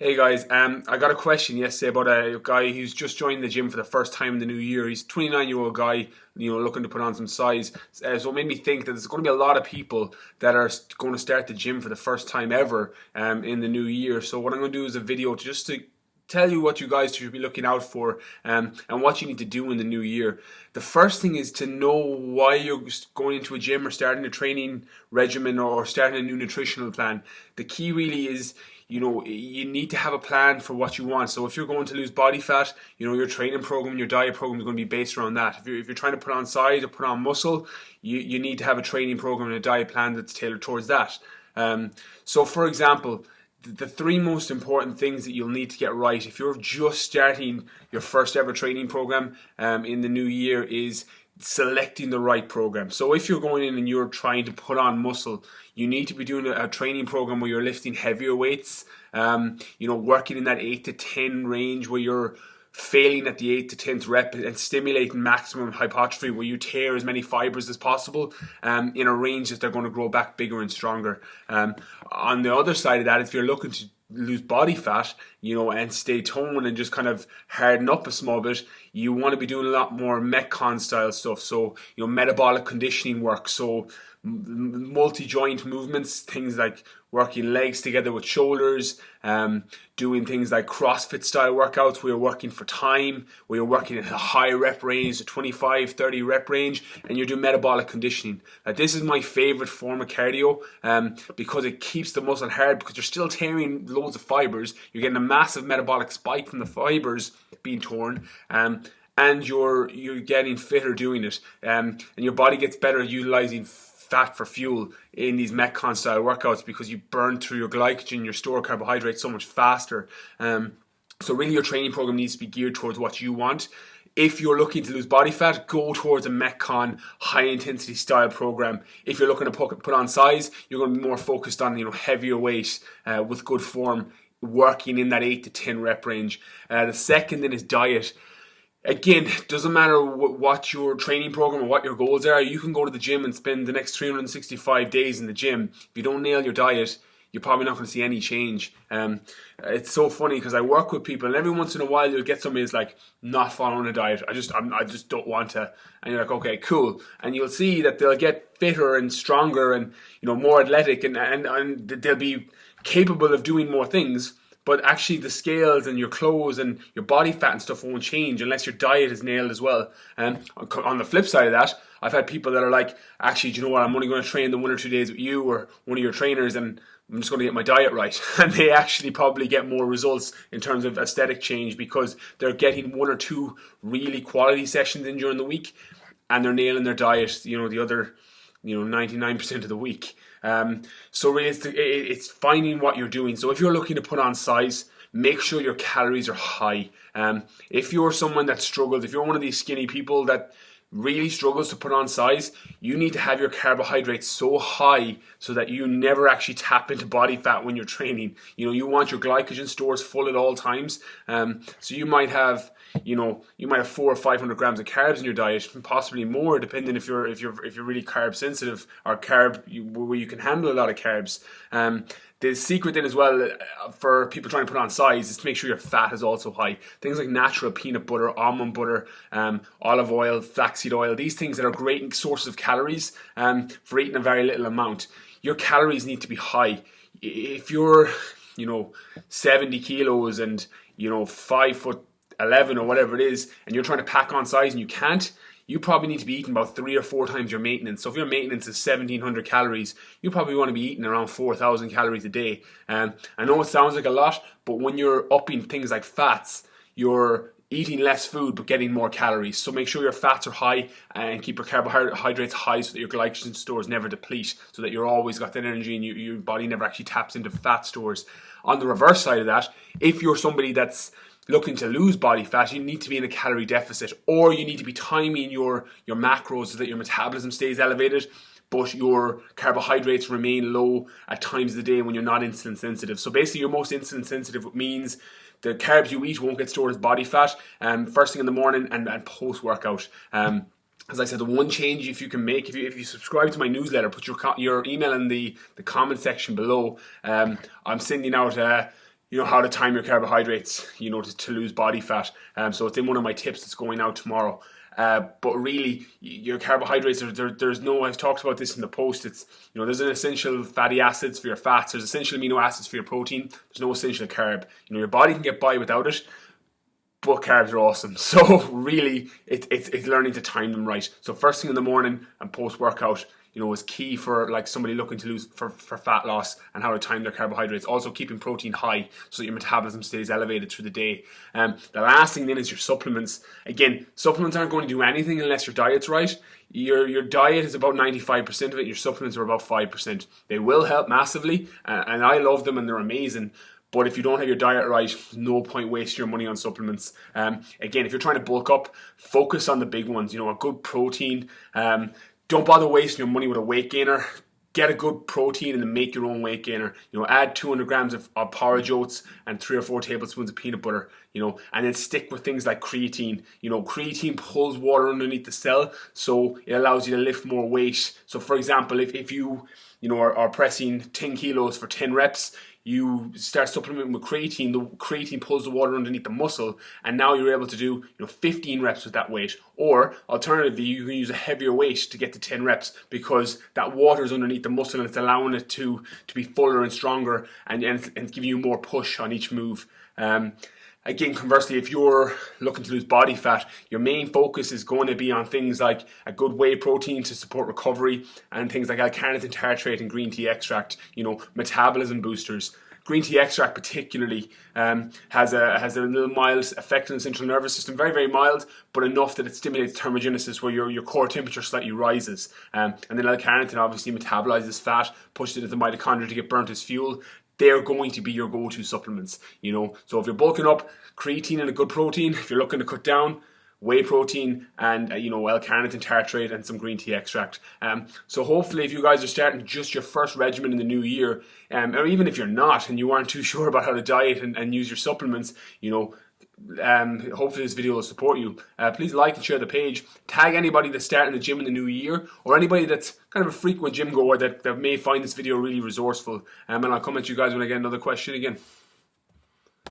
Hey guys, I got a question yesterday about a guy who's just joined the gym for the first time in the new year. He's a 29-year-old guy, looking to put on some size. So it made me think that there's going to be a lot of people that are going to start the gym for the first time ever in the new year. So what I'm going to do is a video to tell you what you guys should be looking out for and what you need to do in the new year. The first thing is to know why you're going into a gym or starting a training regimen or starting a new nutritional plan. The key really is you need to have a plan for what you want. So if you're going to lose body fat, your training program, your diet program is going to be based around that. If you're trying to put on size or put on muscle, you need to have a training program and a diet plan that's tailored towards that. So for example, the three most important things that you'll need to get right if you're just starting your first ever training program in the new year is selecting the right program. So if you're going in and you're trying to put on muscle, you need to be doing a training program where you're lifting heavier weights, working in that 8 to 10 range where you're failing at the 8 to 10th rep and stimulating maximum hypertrophy where you tear as many fibers as possible in a range that they're going to grow back bigger and stronger. On the other side of that, if you're looking to lose body fat, and stay toned and just kind of harden up a small bit, you want to be doing a lot more Metcon style stuff. So, metabolic conditioning work. So multi-joint movements, things like working legs together with shoulders, doing things like CrossFit style workouts where you're working for time, where you're working at a high rep range, the 25, 30 rep range, and you're doing metabolic conditioning. This is my favorite form of cardio because it keeps the muscle hard because you're still tearing loads of fibers. You're getting a massive metabolic spike from the fibers being torn. And you're getting fitter doing it, and your body gets better at utilizing fat for fuel in these Metcon style workouts because you burn through your glycogen, your stored carbohydrates so much faster. So really your training program needs to be geared towards what you want. If you're looking to lose body fat, go towards a Metcon high intensity style program. If you're looking to put on size, you're going to be more focused on heavier weight with good form, working in that 8 to 10 rep range. The second then is diet. Again, doesn't matter what your training program or what your goals are. You can go to the gym and spend the next 365 days in the gym. If you don't nail your diet, you're probably not going to see any change. It's so funny because I work with people, and every once in a while you'll get somebody who's like not following a diet. I just don't want to. And you're like, okay, cool. And you'll see that they'll get fitter and stronger and more athletic, and they'll be capable of doing more things. But actually the scales and your clothes and your body fat and stuff won't change unless your diet is nailed as well. And on the flip side of that, I've had people that are like, actually, do you know what, I'm only going to train the 1 or 2 days with you or one of your trainers and I'm just going to get my diet right. And they actually probably get more results in terms of aesthetic change because they're getting 1 or 2 really quality sessions in during the week and they're nailing their diet, the other 99% of the week. So really it's finding what you're doing. So if you're looking to put on size, make sure your calories are high. If you're someone that struggles, if you're one of these skinny people that really struggles to put on size, you need to have your carbohydrates so high so that you never actually tap into body fat when you're training. You want your glycogen stores full at all times. So you might have 400 or 500 grams of carbs in your diet, possibly more, depending if you're really carb sensitive or where you can handle a lot of carbs. The secret then as well for people trying to put on size is to make sure your fat is also high. Things like natural peanut butter, almond butter, olive oil, flaxseed oil, these things that are great sources of calories for eating a very little amount. Your calories need to be high. If you're 70 kilos and 5'11" or whatever it is, and you're trying to pack on size and you can't, you probably need to be eating about 3 or 4 times your maintenance. So if your maintenance is 1,700 calories, you probably want to be eating around 4,000 calories a day. I know it sounds like a lot, but when you're upping things like fats, you're eating less food but getting more calories. So make sure your fats are high and keep your carbohydrates high so that your glycogen stores never deplete, so that you're always got that energy and your body never actually taps into fat stores. On the reverse side of that, if you're somebody that's looking to lose body fat, you need to be in a calorie deficit, or you need to be timing your macros so that your metabolism stays elevated but your carbohydrates remain low at times of the day when you're not insulin sensitive. So basically you're most insulin sensitive means the carbs you eat won't get stored as body fat first thing in the morning and post workout. As I said, the one change if you can make, if you subscribe to my newsletter, put your email in the comment section below. I'm sending out how to time your carbohydrates, to lose body fat. So it's in one of my tips that's going out tomorrow. But really, your carbohydrates there's no, I've talked about this in the post, it's, there's an essential fatty acids for your fats, there's essential amino acids for your protein, there's no essential carb. Your body can get by without it, but carbs are awesome. So really, it's learning to time them right. So first thing in the morning and post workout, is key for like somebody looking to lose for fat loss, and how to time their carbohydrates. Also keeping protein high so that your metabolism stays elevated through the day. The last thing then is your supplements. Again, supplements aren't going to do anything unless your diet's right. Your diet is about 95% of it. Your supplements are about 5%. They will help massively, and I love them and they're amazing. But if you don't have your diet right, there's no point wasting your money on supplements. Again, if you're trying to bulk up, focus on the big ones. A good protein. Don't bother wasting your money with a weight gainer. Get a good protein and then make your own weight gainer. Add 200 grams of porridge oats and 3 or 4 tablespoons of peanut butter. And then stick with things like creatine. Creatine pulls water underneath the cell, so it allows you to lift more weight. So for example, if you are pressing 10 kilos for 10 reps, you start supplementing with creatine, the creatine pulls the water underneath the muscle, and now you're able to do 15 reps with that weight. Or alternatively, you can use a heavier weight to get to 10 reps, because that water is underneath the muscle and it's allowing it to be fuller and stronger, and giving you more push on each move. Again, conversely, if you're looking to lose body fat, your main focus is going to be on things like a good whey protein to support recovery, and things like L-carnitine tartrate and green tea extract, metabolism boosters. Green tea extract particularly has a little mild effect on the central nervous system, very, very mild, but enough that it stimulates thermogenesis, where your core temperature slightly rises. And then L-carnitine obviously metabolizes fat, pushes it into the mitochondria to get burnt as fuel. They're going to be your go-to supplements, So if you're bulking up, creatine and a good protein. If you're looking to cut down, whey protein and L-carnitine tartrate and some green tea extract. So hopefully, if you guys are starting just your first regimen in the new year, or even if you're not and you aren't too sure about how to diet and use your supplements, hopefully this video will support you. Please like and share the page. Tag anybody that's starting the gym in the new year, or anybody that's kind of a frequent gym goer that may find this video really resourceful. And I'll come at you guys when I get another question again.